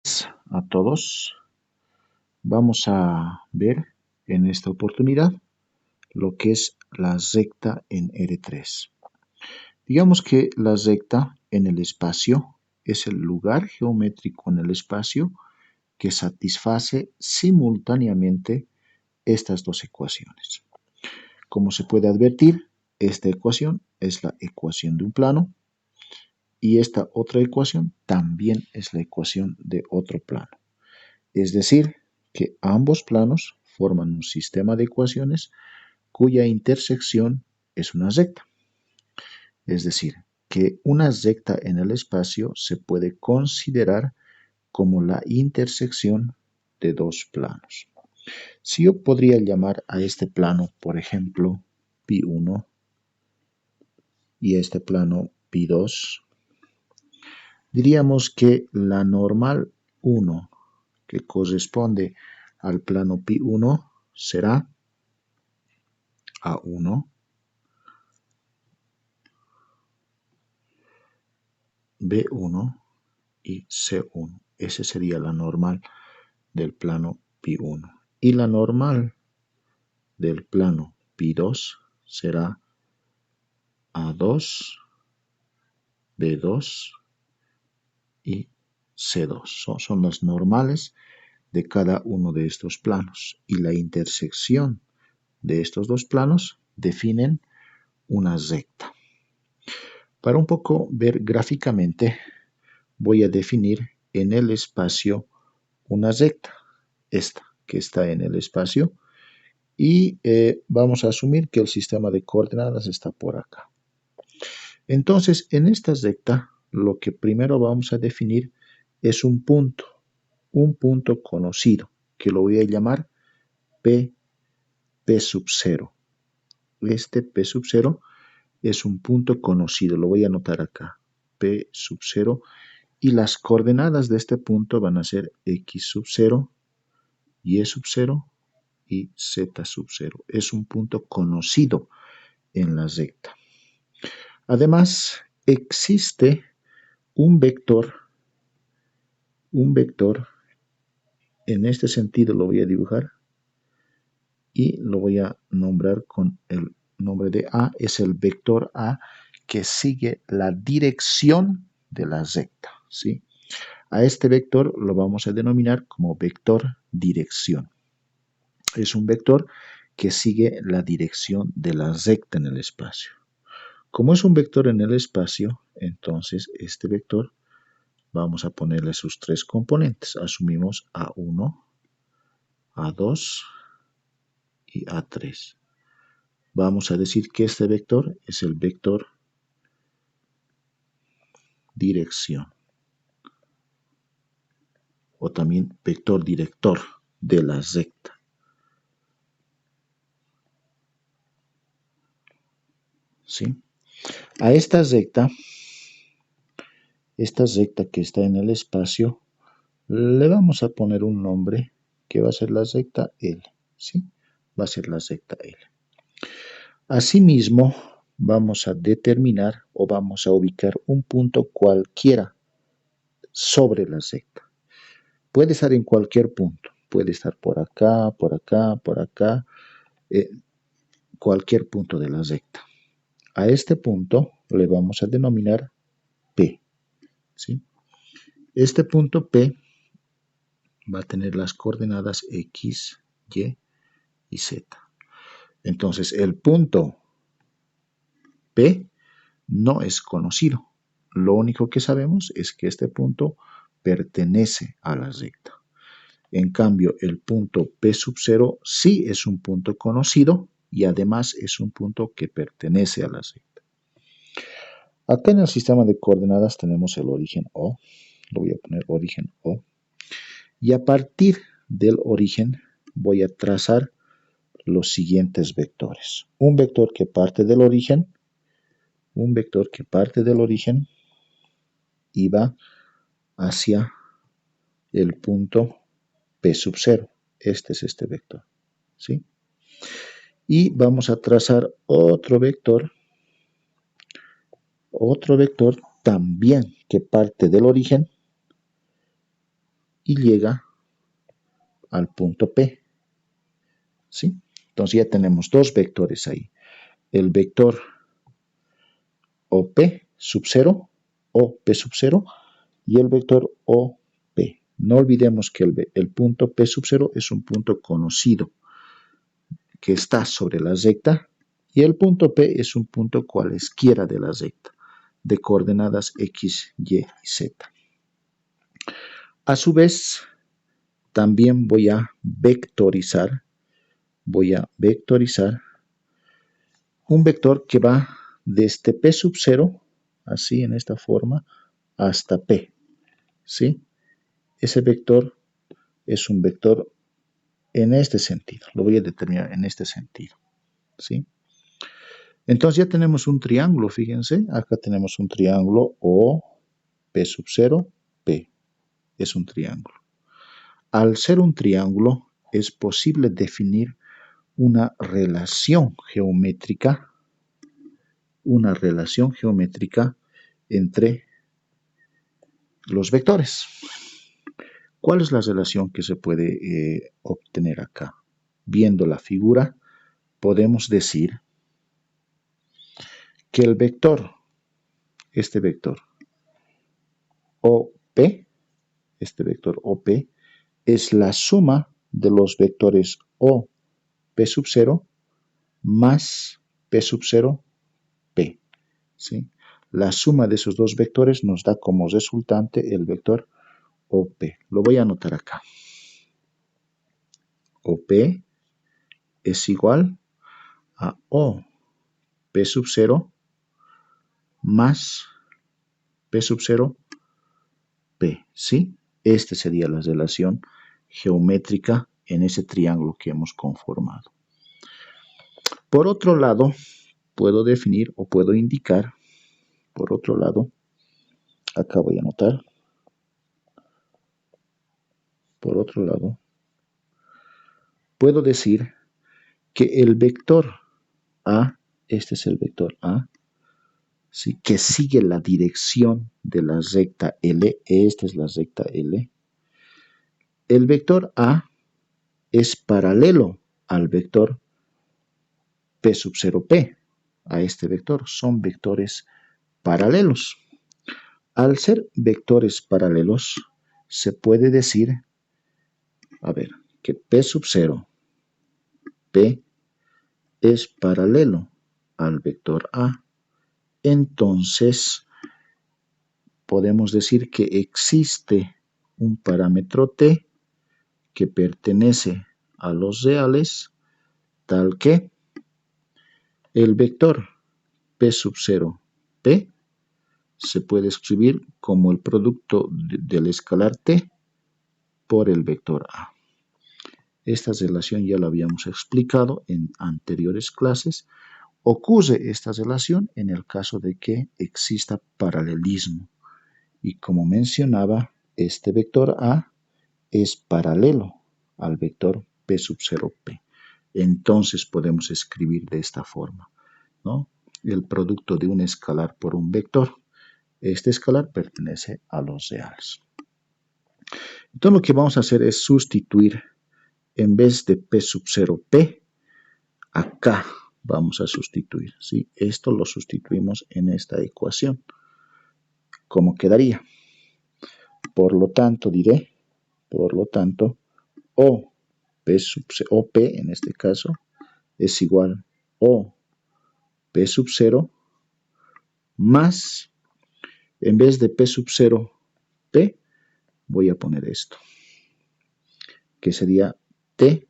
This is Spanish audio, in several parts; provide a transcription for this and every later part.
A todos, vamos a ver en esta oportunidad lo que es la recta en R3. Digamos que la recta en el espacio es el lugar geométrico en el espacio que satisface simultáneamente estas dos ecuaciones. Como se puede advertir, esta ecuación es la ecuación de un plano y esta otra ecuación también es la ecuación de otro plano. Es decir, que ambos planos forman un sistema de ecuaciones cuya intersección es una recta. Es decir, que una recta en el espacio se puede considerar como la intersección de dos planos. Si yo podría llamar a este plano, por ejemplo, Pi1 y este plano Pi2, diríamos que la normal 1 que corresponde al plano Pi1 será A1, B1 y C1. Esa sería la normal del plano Pi1. Y la normal del plano Pi2 será A2, B2 y C2. Son las normales de cada uno de estos planos. Y la intersección de estos dos planos definen una recta. Para un poco ver gráficamente, voy a definir en el espacio una recta, esta que está en el espacio, y vamos a asumir que el sistema de coordenadas está por acá. Entonces, en esta recta, lo que primero vamos a definir es un punto conocido, que lo voy a llamar P sub 0. Este P sub 0 es un punto conocido, lo voy a anotar acá, P sub 0, y las coordenadas de este punto van a ser X sub 0, Y sub 0 y Z sub 0. Es un punto conocido en la recta. Además, existe un vector, en este sentido lo voy a dibujar y lo voy a nombrar con el nombre de A, es el vector A que sigue la dirección de la recta, ¿sí? A este vector lo vamos a denominar como vector dirección. Es un vector que sigue la dirección de la recta en el espacio. Como es un vector en el espacio, entonces este vector vamos a ponerle sus tres componentes. Asumimos A1, A2 y A3. Vamos a decir que este vector es el vector dirección o también vector director de la recta. ¿Sí? A esta recta que está en el espacio, le vamos a poner un nombre que va a ser la recta L. ¿Sí? Va a ser la recta L. Asimismo, vamos a determinar o vamos a ubicar un punto cualquiera sobre la recta. Puede estar en cualquier punto. Puede estar por acá, por acá, por acá. Cualquier punto de la recta. A este punto le vamos a denominar P. ¿Sí? Este punto P va a tener las coordenadas X, Y y Z. Entonces, el punto P no es conocido. Lo único que sabemos es que este punto pertenece a la recta. En cambio, el punto P sub 0 sí es un punto conocido y además es un punto que pertenece a la recta. Acá en el sistema de coordenadas tenemos el origen O. Lo voy a poner origen O. Y a partir del origen voy a trazar los siguientes vectores. Un vector que parte del origen, y va hacia el punto P sub 0. Este es este vector. ¿Sí? Y vamos a trazar otro vector también que parte del origen y llega al punto P, ¿sí? Entonces ya tenemos dos vectores ahí. El vector OP sub 0, OP sub 0, y el vector OP. No olvidemos que el punto P sub 0 es un punto conocido que está sobre la recta y el punto P es un punto cualesquiera de la recta de coordenadas X, Y y Z. A su vez, también voy a vectorizar un vector que va desde P sub 0, así en esta forma, hasta P, ¿sí? Ese vector es un vector en este sentido, lo voy a determinar en este sentido, ¿sí? Entonces ya tenemos un triángulo, fíjense, acá tenemos un triángulo O, P sub 0, P, es un triángulo. Al ser un triángulo, es posible definir una relación geométrica entre los vectores. ¿Cuál es la relación que se puede obtener acá? Viendo la figura, podemos decir que el vector, este vector OP, es la suma de los vectores O P sub 0 más P sub 0 P, ¿sí? La suma de esos dos vectores nos da como resultante el vector OP. Lo voy a anotar acá. OP es igual a O P sub 0 más P sub 0 P, ¿sí? Esta sería la relación geométrica en ese triángulo que hemos conformado. Por otro lado, puedo definir o puedo indicar, por otro lado, acá voy a anotar, por otro lado, puedo decir que el vector A, este es el vector A, ¿sí? Que sigue la dirección de la recta L, esta es la recta L. El vector A es paralelo al vector P sub 0P, a este vector, son vectores paralelos. Al ser vectores paralelos, se puede decir, a ver, que P sub 0, P, es paralelo al vector A. Entonces, podemos decir que existe un parámetro T que pertenece a los reales, tal que el vector P sub 0, P, se puede escribir como el producto del escalar T por el vector A. Esta relación ya la habíamos explicado en anteriores clases. Ocurre esta relación en el caso de que exista paralelismo. Y como mencionaba, este vector A es paralelo al vector P sub 0P. Entonces podemos escribir de esta forma, ¿no? El producto de un escalar por un vector. Este escalar pertenece a los reales. Entonces lo que vamos a hacer es sustituir, en vez de P sub 0P, acá vamos a sustituir, ¿sí? Esto lo sustituimos en esta ecuación. ¿Cómo quedaría? Por lo tanto, diré, O P en este caso es igual a O P sub 0 más, en vez de P sub 0 P, voy a poner esto, que sería T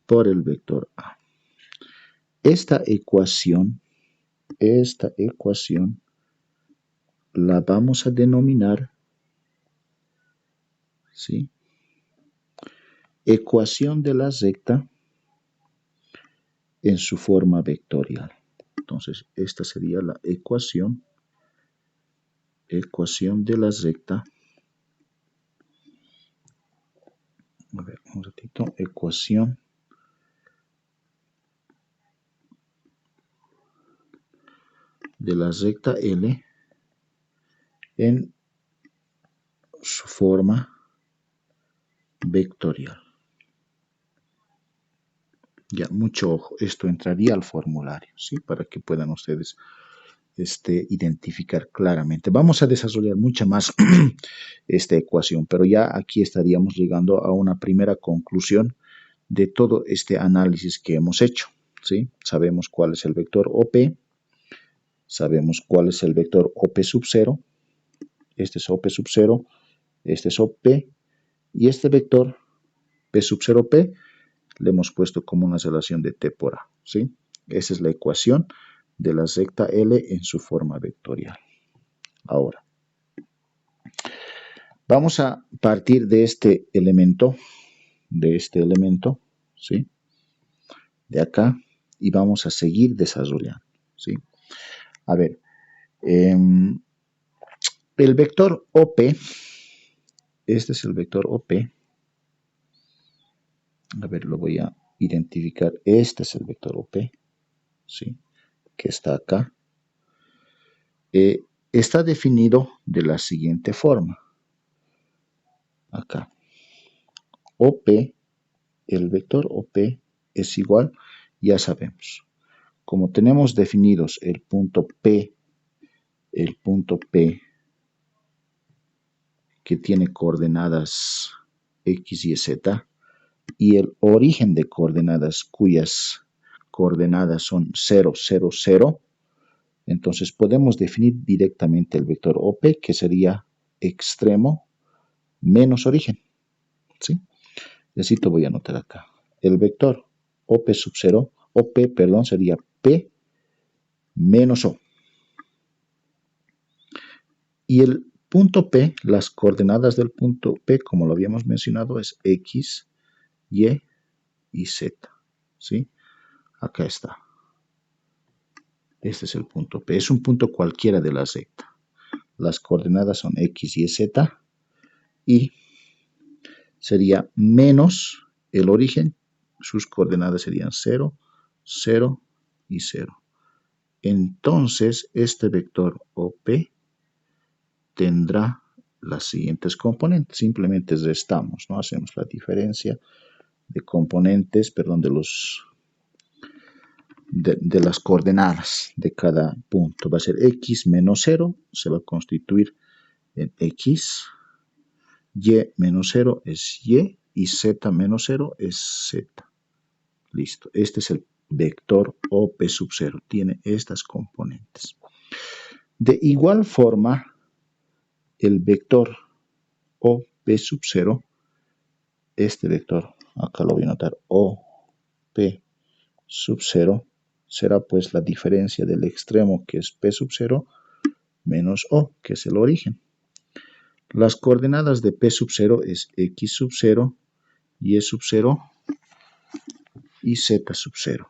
por el vector A. Esta ecuación la vamos a denominar, ¿sí?, ecuación de la recta en su forma vectorial. Entonces, esta sería la ecuación de la recta. A ver, un ratito, ecuación de la recta L en su forma vectorial. Ya, mucho ojo, esto entraría al formulario, ¿sí? Para que puedan ustedes identificar claramente. Vamos a desarrollar mucha más esta ecuación, pero ya aquí estaríamos llegando a una primera conclusión de todo este análisis que hemos hecho, ¿sí? Sabemos cuál es el vector OP, sabemos cuál es el vector OP sub 0, este es OP sub 0, este es OP, y este vector P sub 0P le hemos puesto como una relación de T por A, ¿sí? Esa es la ecuación de la recta L en su forma vectorial. Ahora, vamos a partir de este elemento, ¿sí? De acá, y vamos a seguir desarrollando, ¿sí? A ver, el vector OP, este es el vector OP, a ver, lo voy a identificar, este es el vector OP, ¿sí? Que está acá. Está definido de la siguiente forma. Acá. OP, el vector OP es igual, ya sabemos. Como tenemos definidos el punto P que tiene coordenadas X, Y, Z, y el origen de coordenadas cuyas coordenadas son 0, 0, 0, entonces podemos definir directamente el vector OP, que sería extremo menos origen, ¿sí? Y así te voy a anotar acá. El vector OP sub 0, OP, perdón, sería P menos O. Y el punto P, las coordenadas del punto P, como lo habíamos mencionado, es X, Y y Z, ¿sí? Acá está. Este es el punto P. Es un punto cualquiera de la recta. Las coordenadas son X, Y, Z y sería menos el origen. Sus coordenadas serían 0, 0 y 0. Entonces, este vector OP tendrá las siguientes componentes. Simplemente restamos, ¿no? Hacemos la diferencia de componentes, perdón, de las coordenadas de cada punto. Va a ser X menos 0, se va a constituir en X, Y menos 0 es y Z menos 0 es Z. Listo. Este es el vector OP sub 0. Tiene estas componentes. De igual forma, el vector OP sub 0, este vector, acá lo voy a anotar, OP sub 0, será pues la diferencia del extremo que es P sub 0 menos O, que es el origen. Las coordenadas de P sub 0 es X sub 0, Y sub 0 y Z sub 0.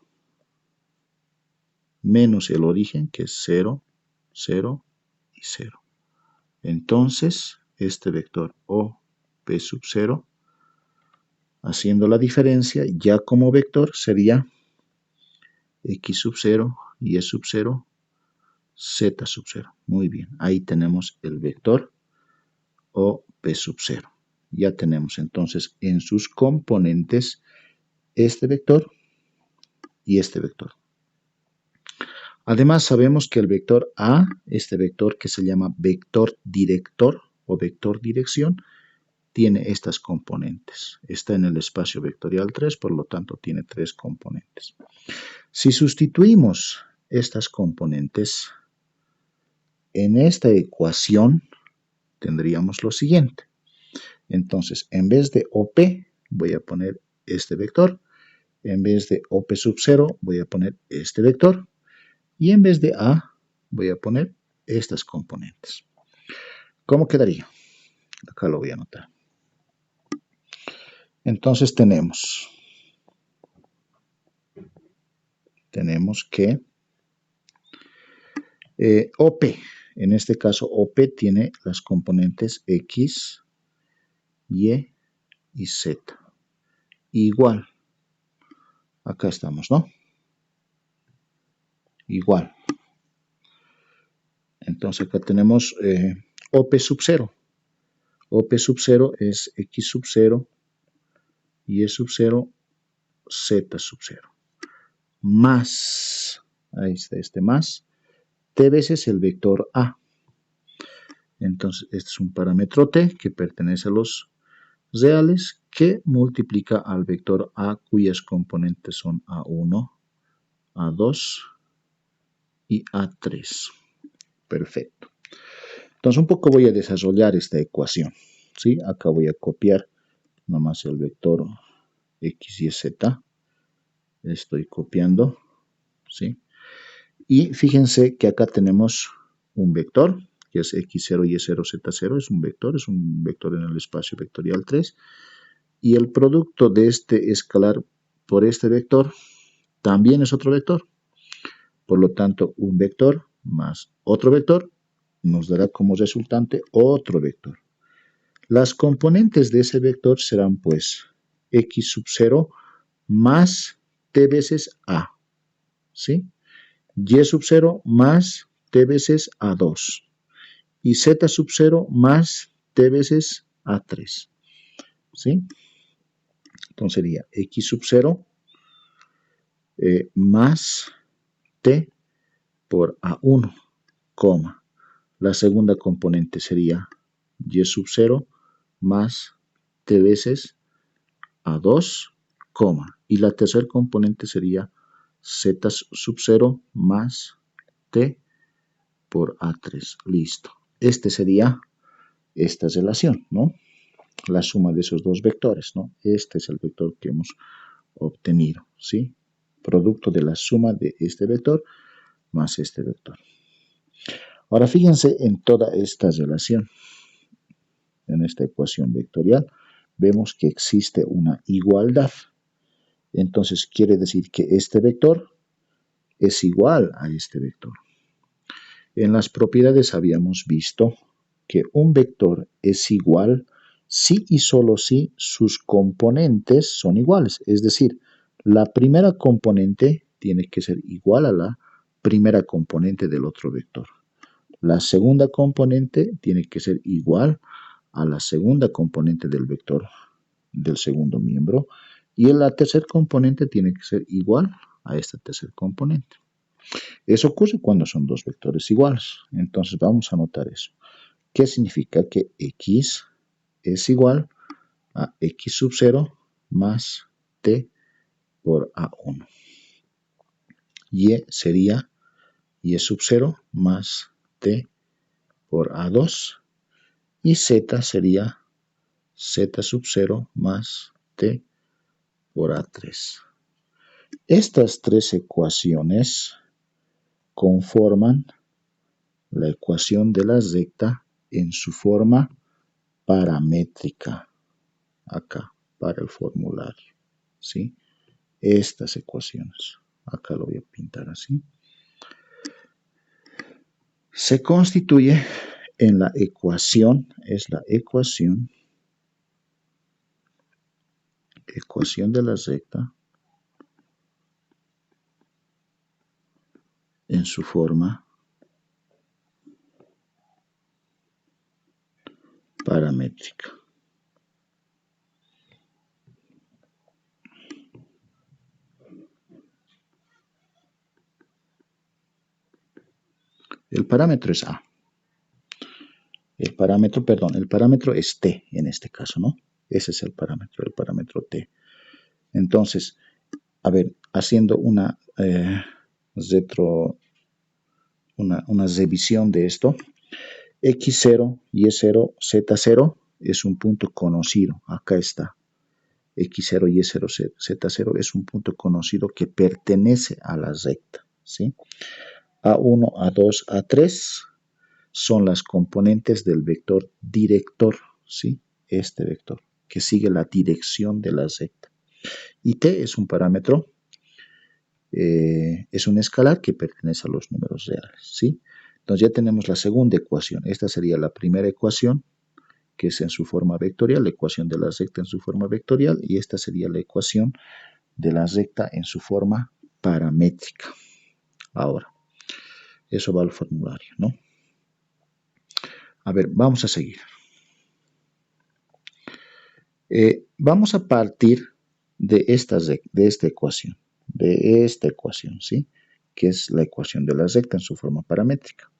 Menos el origen, que es 0, 0 y 0. Entonces, este vector OP sub 0, haciendo la diferencia, ya como vector sería X sub 0, Y sub 0, Z sub 0. Muy bien, ahí tenemos el vector OP sub 0. Ya tenemos entonces en sus componentes este vector y este vector. Además sabemos que el vector A, este vector que se llama vector director o vector dirección, tiene estas componentes. Está en el espacio vectorial 3, por lo tanto tiene 3 componentes. Si sustituimos estas componentes en esta ecuación, tendríamos lo siguiente. Entonces, en vez de OP, voy a poner este vector. En vez de OP sub 0, voy a poner este vector. Y en vez de A, voy a poner estas componentes. ¿Cómo quedaría? Acá lo voy a anotar. Entonces tenemos que OP, en este caso OP tiene las componentes X, Y y Z. Igual. Acá estamos, ¿no? Igual. Entonces acá tenemos OP sub 0. OP sub 0 es X sub 0, y sub 0, z sub 0. Más, ahí está este más, t veces el vector a. Entonces, este es un parámetro t que pertenece a los reales que multiplica al vector a cuyas componentes son a1, a2 y a3. Perfecto. Entonces, un poco voy a desarrollar esta ecuación. ¿Sí? Acá voy a copiar nomás el vector x, y, z. Estoy copiando. ¿Sí? Y fíjense que acá tenemos un vector, que es x0, y0, z0. Es un vector en el espacio vectorial 3. Y el producto de este escalar por este vector también es otro vector. Por lo tanto, un vector más otro vector nos dará como resultante otro vector. Las componentes de ese vector serán pues x sub 0 más t veces a, ¿sí? Y sub 0 más t veces a2 y z sub 0 más t veces a3, ¿sí? Entonces sería x sub 0 más t por a1, coma. La segunda componente sería y sub 0 más t veces a2, coma. Y la tercera componente sería z sub 0 más t por a3. Listo. Este sería esta relación, ¿no? La suma de esos dos vectores, ¿no? Este es el vector que hemos obtenido, ¿sí? Producto de la suma de este vector más este vector. Ahora fíjense en toda esta relación. En esta ecuación vectorial vemos que existe una igualdad. Entonces quiere decir que este vector es igual a este vector. En las propiedades habíamos visto que un vector es igual si y solo si sus componentes son iguales. Es decir, la primera componente tiene que ser igual a la primera componente del otro vector. La segunda componente tiene que ser igual a la segunda componente del vector del segundo miembro. Y la tercera componente tiene que ser igual a esta tercera componente. Eso ocurre cuando son dos vectores iguales. Entonces vamos a anotar eso. ¿Qué significa? Que x es igual a x sub 0 más t por a1. Y sería y sub 0 más t por a2. Y z sería z sub 0 más t por a3. Estas tres ecuaciones conforman la ecuación de la recta en su forma paramétrica, acá, para el formulario, ¿sí? Estas ecuaciones, acá lo voy a pintar así, se constituye en la ecuación, es la ecuación de la recta en su forma paramétrica. El parámetro es A. El parámetro es T en este caso, ¿no? Ese es el parámetro T. Entonces, a ver, haciendo una revisión de esto, x0, y0, z0 es un punto conocido. Acá está. x0, y0, z0 es un punto conocido que pertenece a la recta, ¿sí? A1, A2, A3 son las componentes del vector director, ¿sí? Este vector, que sigue la dirección de la recta. Y t es un parámetro, es un escalar que pertenece a los números reales, ¿sí? Entonces ya tenemos la segunda ecuación. Esta sería la primera ecuación, que es en su forma vectorial, la ecuación de la recta en su forma vectorial, y esta sería la ecuación de la recta en su forma paramétrica. Ahora, eso va al formulario, ¿no? A ver, vamos a seguir. Vamos a partir de esta ecuación, ¿sí? Que es la ecuación de la recta en su forma paramétrica.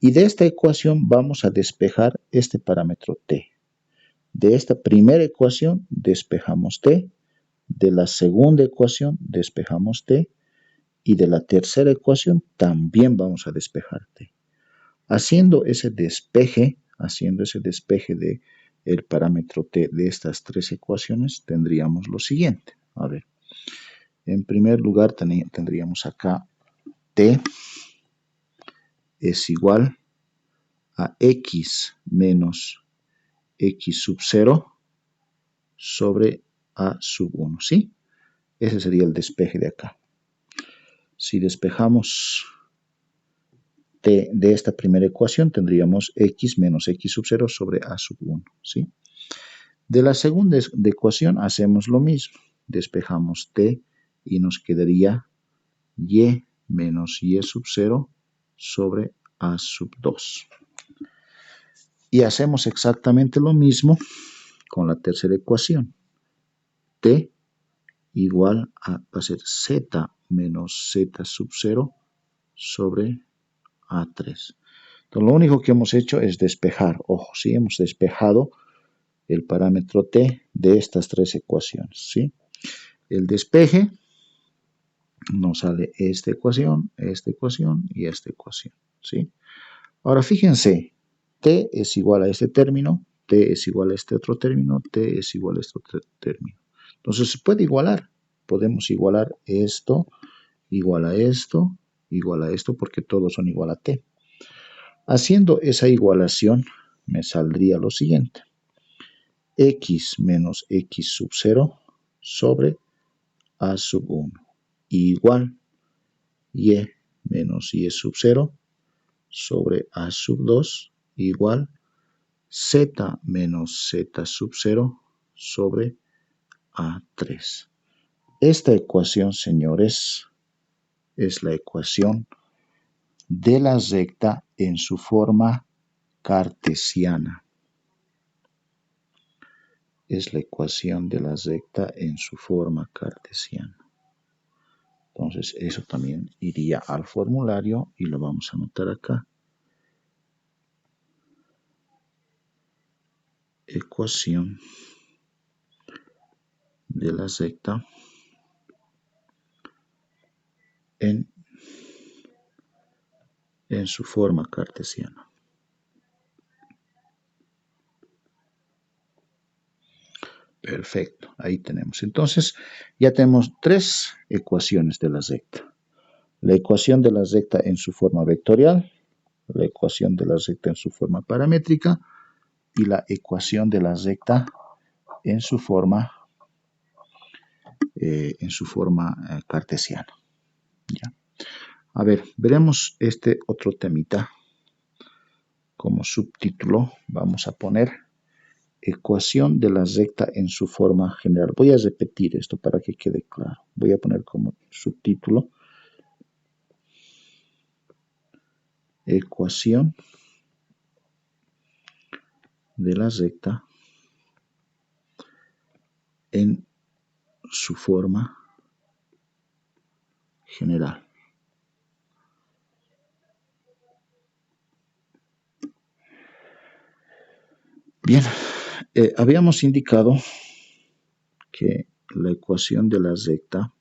Y de esta ecuación vamos a despejar este parámetro t. De esta primera ecuación despejamos t, de la segunda ecuación despejamos t, y de la tercera ecuación también vamos a despejar t. Haciendo ese despeje de el parámetro t de estas tres ecuaciones, tendríamos lo siguiente. A ver, en primer lugar tendríamos acá t es igual a x menos x sub 0 sobre a sub 1, ¿sí? Ese sería el despeje de acá. Si despejamos t de esta primera ecuación, tendríamos x menos x sub 0 sobre a sub 1, ¿sí? De la segunda ecuación hacemos lo mismo. Despejamos t y nos quedaría y menos y sub 0 sobre a sub 2. Y hacemos exactamente lo mismo con la tercera ecuación. T igual va a ser z menos z sub 0 sobre A3. Entonces, lo único que hemos hecho es despejar. Ojo, sí, hemos despejado el parámetro t de estas tres ecuaciones, ¿sí? El despeje nos sale esta ecuación y esta ecuación, ¿sí? Ahora, fíjense, t es igual a este término, t es igual a este otro término, t es igual a este otro término. Entonces, se puede igualar. Podemos igualar esto, igual a esto, igual a esto, porque todos son igual a t. Haciendo esa igualación, me saldría lo siguiente. X menos x sub 0 sobre a sub 1 igual y menos y sub 0 sobre a sub 2 igual z menos z sub 0 sobre a3. Esta ecuación, señores, es la ecuación de la recta en su forma cartesiana. Es la ecuación de la recta en su forma cartesiana. Entonces, eso también iría al formulario y lo vamos a anotar acá. Ecuación de la recta en su forma cartesiana. Perfecto, ahí tenemos. Entonces, ya tenemos tres ecuaciones de la recta. La ecuación de la recta en su forma vectorial, la ecuación de la recta en su forma paramétrica y la ecuación de la recta en su forma cartesiana. ¿Ya? A ver, veremos este otro temita. Como subtítulo vamos a poner ecuación de la recta en su forma general. Voy a repetir esto para que quede claro. Voy a poner como subtítulo ecuación de la recta en su forma general. Bien, habíamos indicado que la ecuación de la recta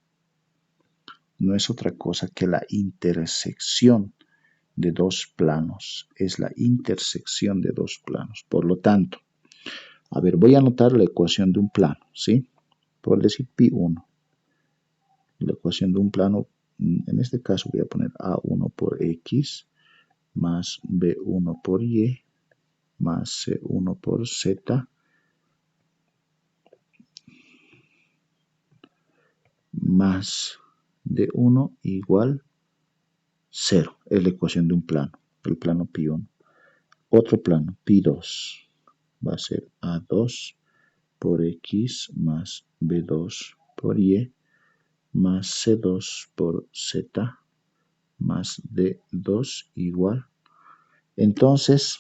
no es otra cosa que la intersección de dos planos. Es la intersección de dos planos. Por lo tanto, a ver, voy a anotar la ecuación de un plano, ¿sí? Por decir pi1. La ecuación de un plano, en este caso voy a poner A1 por X más B1 por Y más C1 por Z más D1 igual 0. Es la ecuación de un plano, el plano pi1. Otro plano, pi2, va a ser A2 por X más B2 por Y más C2 por Z más D2 igual. Entonces,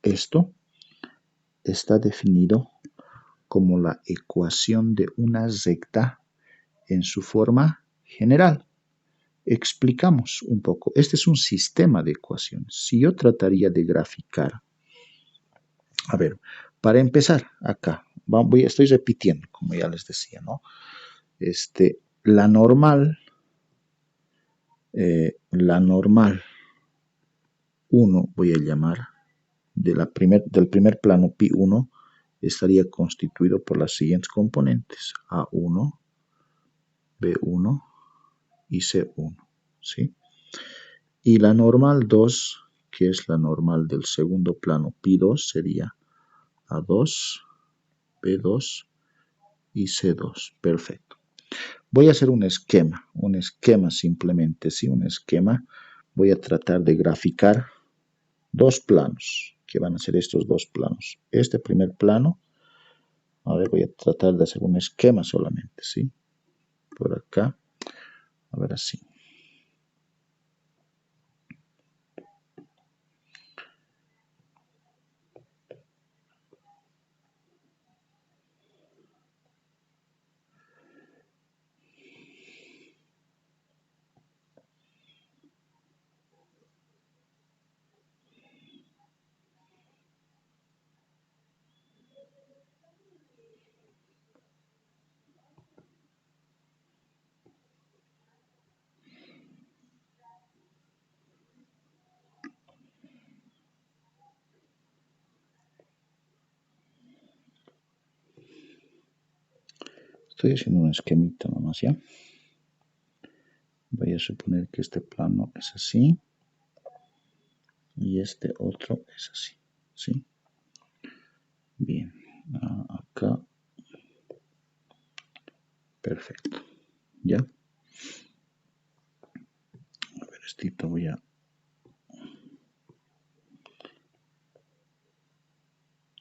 esto está definido como la ecuación de una recta en su forma general. Explicamos un poco. Este es un sistema de ecuaciones. Si yo trataría de graficar, a ver, para empezar acá, estoy repitiendo, como ya les decía, ¿no? La normal 1, voy a llamar, del primer plano pi 1, estaría constituido por las siguientes componentes: A1, B1 y C1, ¿sí? Y la normal 2, que es la normal del segundo plano pi 2, sería A2, B2 y C2. Perfecto. Voy a hacer un esquema simplemente, ¿sí? Un esquema. Voy a tratar de graficar dos planos, que van a ser estos dos planos. Este primer plano, a ver, voy a tratar de hacer un esquema solamente, ¿sí? Por acá, a ver, así. Estoy haciendo un esquemita nomás, ¿ya? Voy a suponer que este plano es así y este otro es así, ¿sí? Bien, acá, perfecto, ¿ya? A ver, esto voy a...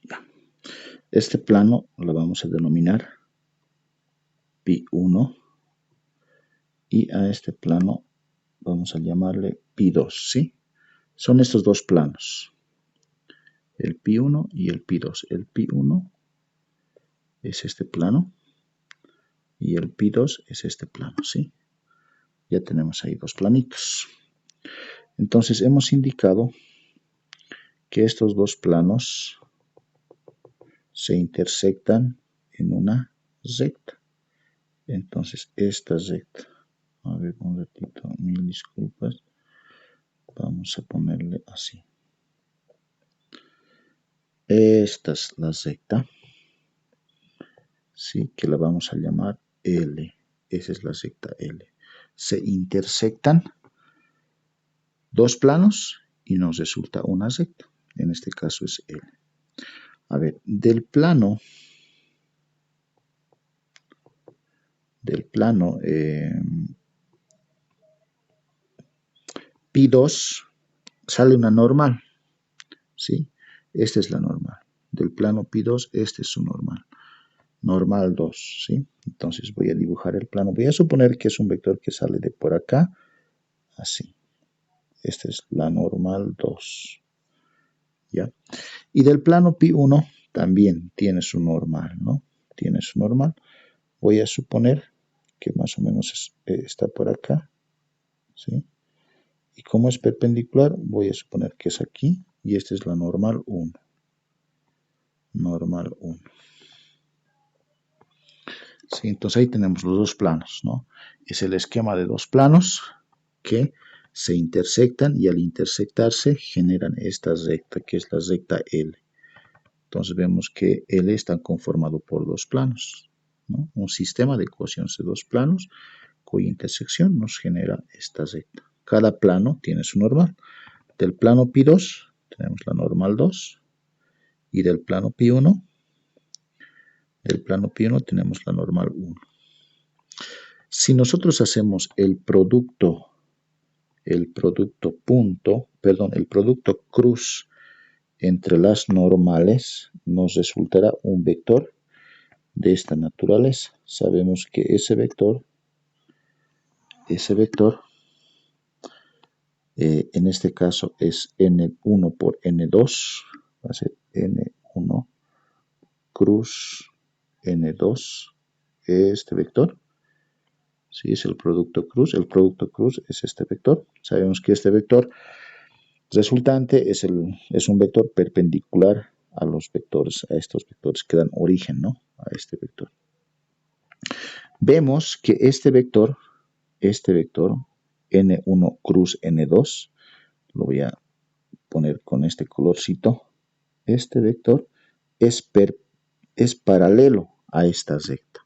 Ya. Este plano lo vamos a denominar pi 1 y a este plano vamos a llamarle pi 2, ¿sí? Son estos dos planos, el pi 1 y el pi 2. El pi 1 es este plano y el pi 2 es este plano, ¿sí? Ya tenemos ahí dos planitos. Entonces hemos indicado que estos dos planos se intersectan en una recta. Entonces esta recta, a ver un ratito, mil disculpas, vamos a ponerle así. Esta es la recta, sí, que la vamos a llamar L. Esa es la recta L. Se intersectan dos planos y nos resulta una recta. En este caso es L. A ver, del plano pi 2 sale una normal, ¿sí? Esta es la normal. Del plano pi 2, este es su normal. Normal 2, ¿sí? Entonces voy a dibujar el plano. Voy a suponer que es un vector que sale de por acá, así. Esta es la normal 2, ¿ya? Y del plano pi 1 también tiene su normal, ¿no? Tiene su normal. Voy a suponer que más o menos está por acá, ¿sí? Y como es perpendicular, voy a suponer que es aquí, y esta es la normal 1. Normal 1. Sí, entonces ahí tenemos los dos planos, ¿no? Es el esquema de dos planos que se intersectan y al intersectarse generan esta recta, que es la recta L. Entonces vemos que L está conformado por dos planos, ¿no? Un sistema de ecuaciones de dos planos cuya intersección nos genera esta recta. Cada plano tiene su normal. Del plano pi 2 tenemos la normal 2 y del plano pi 1 tenemos la normal 1. Si nosotros hacemos el producto cruz entre las normales, nos resultará un vector de esta naturaleza. Sabemos que ese vector en este caso es n1 por n2, va a ser n1 cruz n2, este vector. ¿Sí? Es el producto cruz. El producto cruz es este vector. Sabemos que este vector resultante es un vector perpendicular a los vectores, a estos vectores que dan origen, ¿no? A este vector. Vemos que este vector, n1 cruz n2, lo voy a poner con este colorcito, este vector es paralelo a esta recta.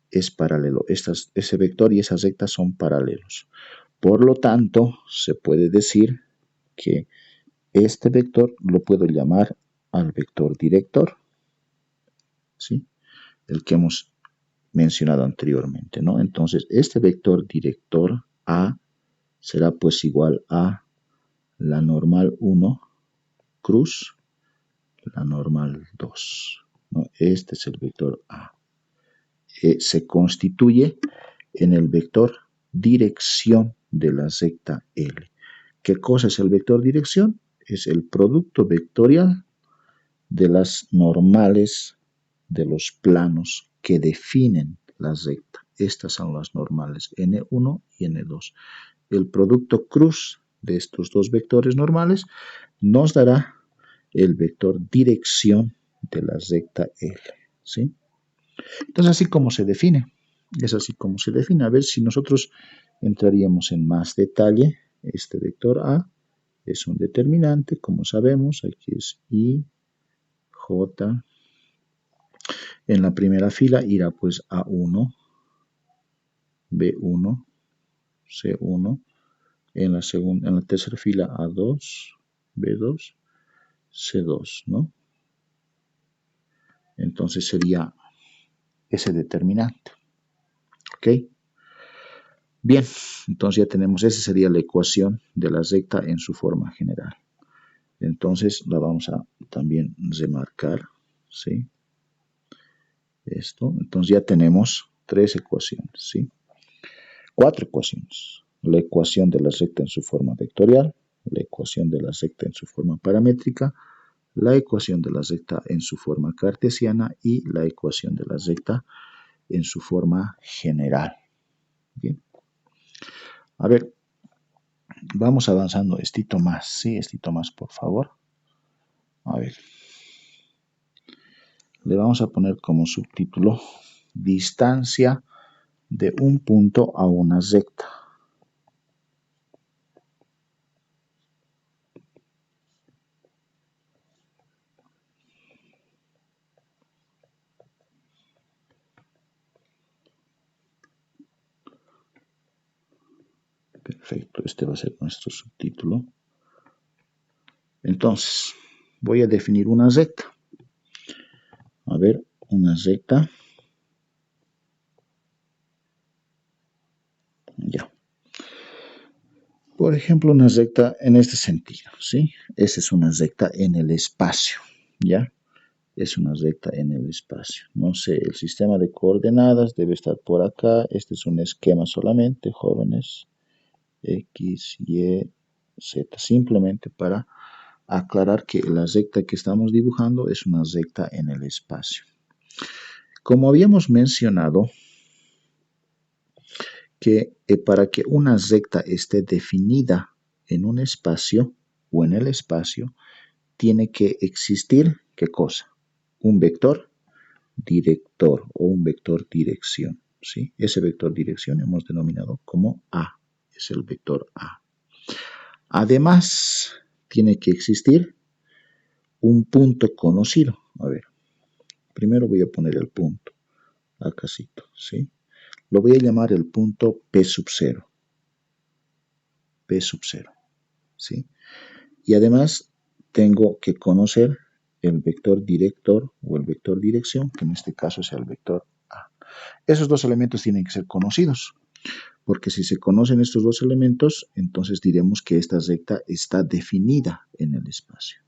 Es paralelo. Ese vector y esas rectas son paralelos. Por lo tanto, se puede decir que este vector lo puedo llamar al vector director, ¿sí? El que hemos mencionado anteriormente, ¿no? Entonces, este vector director A será pues igual a la normal 1 cruz la normal 2, ¿no? Este es el vector A. Se constituye en el vector dirección de la recta L. ¿Qué cosa es el vector dirección? Es el producto vectorial de las normales de los planos que definen la recta. Estas son las normales N1 y N2. El producto cruz de estos dos vectores normales nos dará el vector dirección de la recta L, ¿sí? Entonces, así como se define. Es así como se define. A ver si nosotros entraríamos en más detalle. Este vector A es un determinante, como sabemos. Aquí es I, J. En la primera fila irá pues A1, B1, C1. En la tercera fila A2, B2, C2, ¿no? Entonces sería ese determinante. ¿Ok? Bien, entonces ya tenemos, esa sería la ecuación de la recta en su forma general. Entonces la vamos a también remarcar, ¿sí? Esto, entonces ya tenemos tres ecuaciones, ¿sí? Cuatro ecuaciones. La ecuación de la recta en su forma vectorial, la ecuación de la recta en su forma paramétrica, la ecuación de la recta en su forma cartesiana y la ecuación de la recta en su forma general. Bien. A ver, vamos avanzando. Estito más, sí, estito más, por favor. A ver. Le vamos a poner como subtítulo distancia de un punto a una recta. Perfecto, este va a ser nuestro subtítulo. Entonces, voy a definir una recta. A ver, una recta. Ya. Por ejemplo, una recta en este sentido, ¿sí? Esa es una recta en el espacio, ¿ya? Es una recta en el espacio. No sé, el sistema de coordenadas debe estar por acá. Este es un esquema solamente, jóvenes. X, Y, Z. Simplemente para aclarar que la recta que estamos dibujando es una recta en el espacio. Como habíamos mencionado, que para que una recta esté definida en un espacio o en el espacio, tiene que existir, ¿qué cosa? Un vector director o un vector dirección, ¿sí? Ese vector dirección hemos denominado como A, es el vector A. Además, tiene que existir un punto conocido. A ver, primero voy a poner el punto, acásito, ¿sí? Lo voy a llamar el punto P sub 0. P sub 0, ¿sí? Y además tengo que conocer el vector director o el vector dirección, que en este caso es el vector A. Esos dos elementos tienen que ser conocidos, porque si se conocen estos dos elementos, entonces diremos que esta recta está definida en el espacio.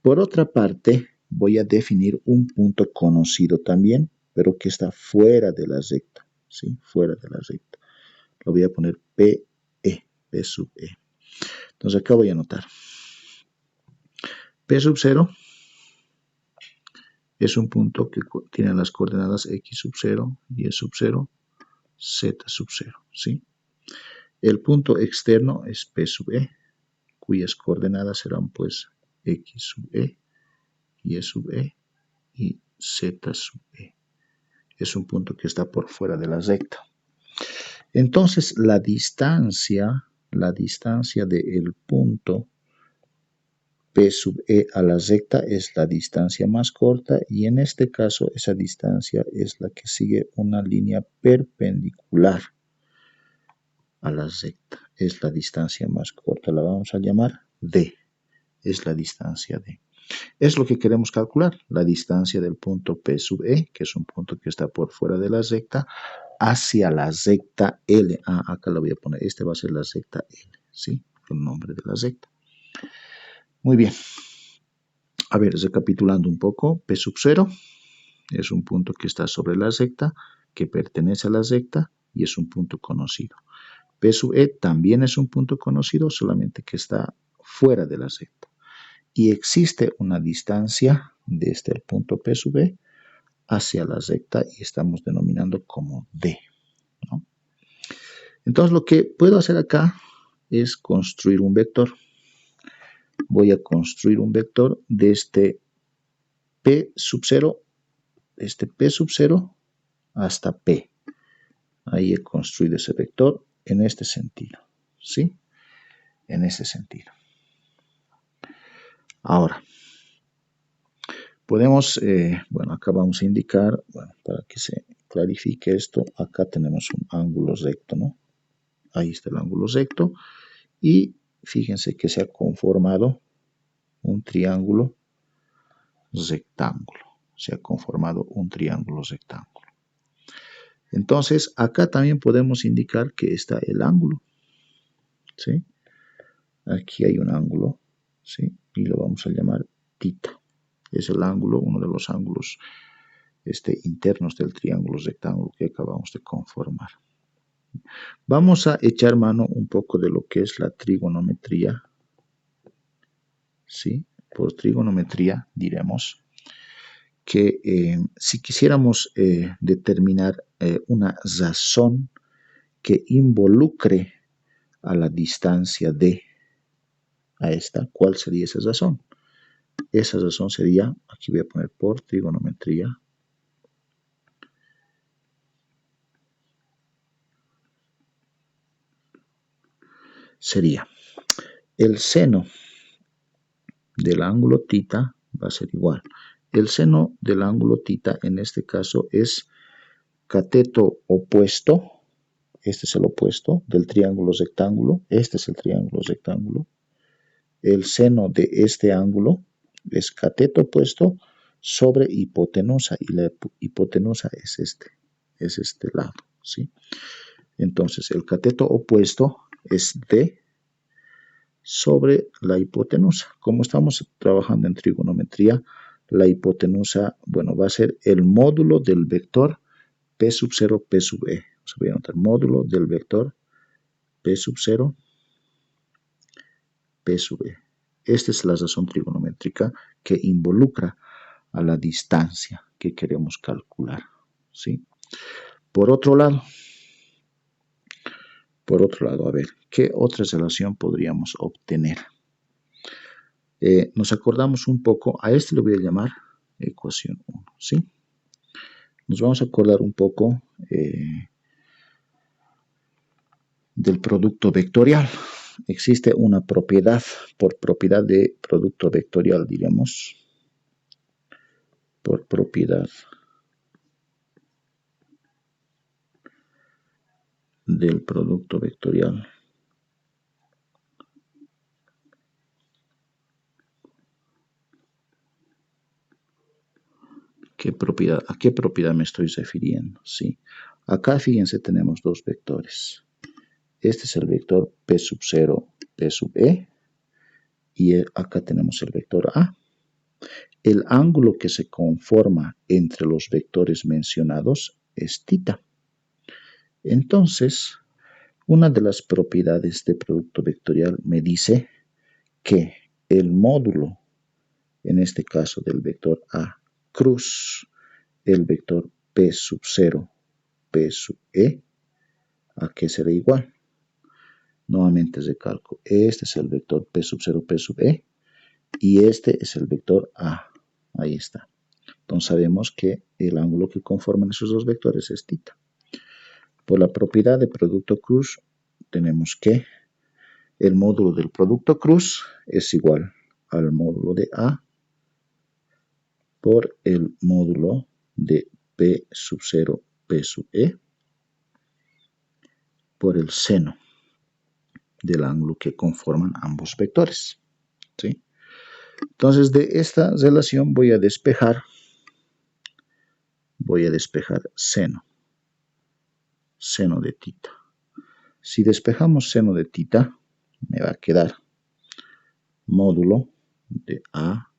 Por otra parte, voy a definir un punto conocido también, pero que está fuera de la recta, ¿sí? Fuera de la recta. Lo voy a poner PE, P sub E. Entonces acá voy a anotar P sub 0 es un punto que tiene las coordenadas x sub 0, y sub 0, z sub 0, ¿sí? El punto externo es P sub E, cuyas coordenadas serán pues x sub E, y sub E y z sub E. Es un punto que está por fuera de la recta. Entonces, la distancia del punto P sub E a la recta es la distancia más corta, y en este caso esa distancia es la que sigue una línea perpendicular a la recta. Es la distancia más corta, la vamos a llamar D. Es la distancia D. Es lo que queremos calcular, la distancia del punto P sub E, que es un punto que está por fuera de la recta, hacia la recta L. Acá lo voy a poner, este va a ser la recta L, ¿sí? El nombre de la recta. Muy bien. A ver, recapitulando un poco, P sub 0 es un punto que está sobre la recta, que pertenece a la recta y es un punto conocido. P sub E también es un punto conocido, solamente que está fuera de la recta. Y existe una distancia desde el punto P sub E hacia la recta y estamos denominando como D, ¿no? Entonces lo que puedo hacer acá es construir un vector. Voy a construir un vector desde P sub 0, desde P sub 0 hasta P. Ahí he construido ese vector en este sentido, ¿sí? En este sentido. Ahora, podemos, bueno, acá vamos a indicar, bueno, para que se clarifique esto, acá tenemos un ángulo recto, ¿no? Ahí está el ángulo recto y fíjense que se ha conformado un triángulo rectángulo. Se ha conformado un triángulo rectángulo. Entonces, acá también podemos indicar que está el ángulo, ¿sí? Aquí hay un ángulo, ¿sí? Y lo vamos a llamar tita. Es el ángulo, uno de los ángulos internos del triángulo rectángulo que acabamos de conformar. Vamos a echar mano un poco de lo que es la trigonometría, ¿sí? Por trigonometría diremos que si quisiéramos determinar una razón que involucre a la distancia D a esta, ¿cuál sería esa razón? Esa razón sería, aquí voy a poner por trigonometría, sería el seno del ángulo tita va a ser igual. El seno del ángulo tita en este caso es cateto opuesto. Este es el opuesto del triángulo rectángulo. Este es el triángulo rectángulo. El seno de este ángulo es cateto opuesto sobre hipotenusa, y la hipotenusa es este lado, ¿sí? Entonces, el cateto opuesto es D sobre la hipotenusa. Como estamos trabajando en trigonometría, la hipotenusa, bueno, va a ser el módulo del vector P sub 0, P sub E. Se voy a anotar módulo del vector P sub 0, P sub E. Esta es la razón trigonométrica que involucra a la distancia que queremos calcular, ¿sí? Por otro lado, a ver, ¿qué otra relación podríamos obtener? Nos acordamos un poco, a este le voy a llamar ecuación 1, ¿sí? Nos vamos a acordar un poco del producto vectorial. Existe una propiedad, por propiedad de producto vectorial, diremos, por propiedad del producto vectorial. ¿A qué propiedad me estoy refiriendo? ¿Sí? Acá, fíjense, tenemos dos vectores. Este es el vector P sub 0, P sub E, y acá tenemos el vector A. El ángulo que se conforma entre los vectores mencionados es tita. Entonces, una de las propiedades de producto vectorial me dice que el módulo, en este caso del vector A, cruz el vector P sub 0, P sub E, ¿a qué será igual? Nuevamente recalco, este es el vector P sub 0, P sub E, y este es el vector A. Ahí está. Entonces sabemos que el ángulo que conforman esos dos vectores es θ. Por la propiedad de producto cruz, tenemos que el módulo del producto cruz es igual al módulo de A por el módulo de P sub 0, P sub E, por el seno del ángulo que conforman ambos vectores. ¿Sí? Entonces, de esta relación voy a despejar seno de θ. Si despejamos seno de θ, me va a quedar módulo de A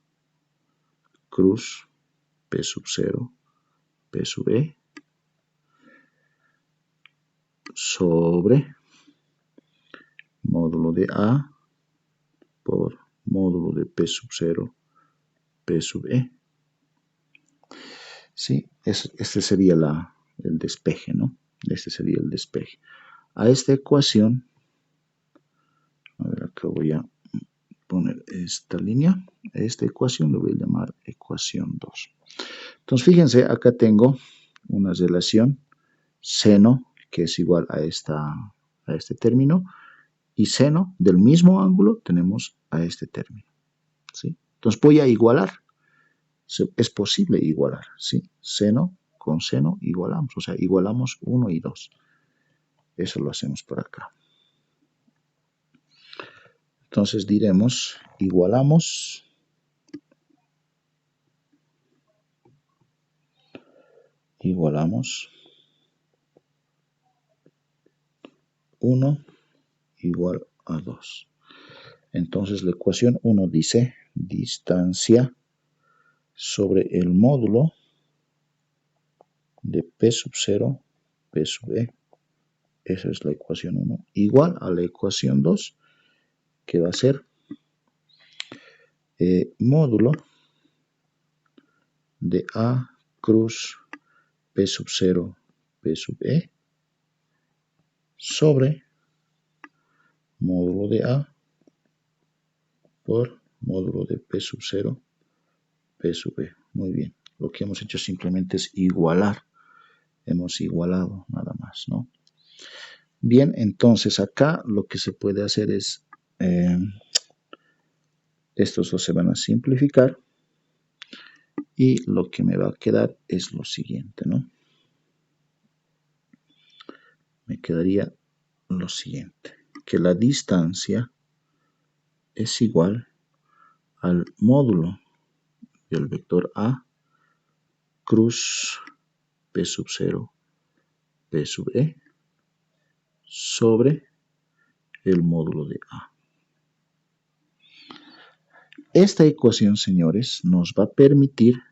cruz P sub 0, P sub E sobre módulo de A por módulo de P sub 0, P sub E. Sí, este sería el despeje, ¿no? Este sería el despeje. A esta ecuación, a ver, acá voy a poner esta línea. A esta ecuación le voy a llamar ecuación 2. Entonces, fíjense, acá tengo una relación seno, que es igual a este término, y seno del mismo ángulo tenemos a este término. ¿Sí? Entonces voy a igualar. Es posible igualar. ¿Sí? Seno con seno igualamos. O sea, igualamos 1 y 2. Eso lo hacemos por acá. Entonces diremos, igualamos 1 igual a 2. Entonces la ecuación 1 dice distancia sobre el módulo de P sub 0, P sub E. Esa es la ecuación 1. Igual a la ecuación 2, que va a ser módulo de A cruz P sub 0, P sub E sobre módulo de A por módulo de P sub 0, P sub E. Muy bien. Lo que hemos hecho simplemente es igualar. Hemos igualado nada más, ¿no? Bien, entonces acá lo que se puede hacer es, estos dos se van a simplificar y lo que me va a quedar es lo siguiente, ¿no? Me quedaría lo siguiente, que la distancia es igual al módulo del vector A cruz P sub 0, P sub E sobre el módulo de A. Esta ecuación, señores, nos va a permitir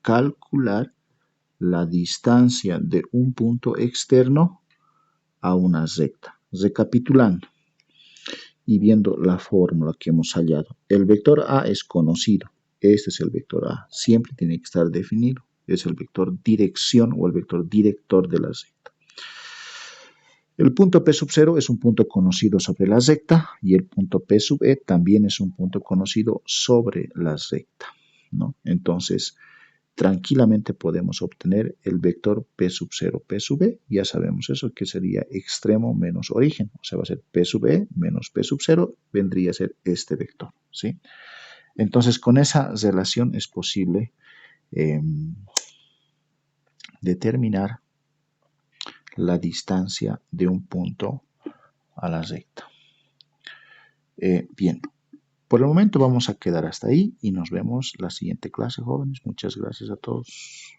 calcular la distancia de un punto externo a una recta. Recapitulando y viendo la fórmula que hemos hallado, el vector A es conocido. Este es el vector A. Siempre tiene que estar definido. Es el vector dirección o el vector director de la recta. El punto P sub 0 es un punto conocido sobre la recta y el punto P sub E también es un punto conocido sobre la recta, ¿no? Entonces, tranquilamente podemos obtener el vector P sub 0, P sub E. Ya sabemos eso, que sería extremo menos origen. O sea, va a ser P sub E menos P sub 0, vendría a ser este vector, ¿sí? Entonces, con esa relación es posible determinar la distancia de un punto a la recta. Bien, por el momento vamos a quedar hasta ahí y nos vemos la siguiente clase, jóvenes. Muchas gracias a todos.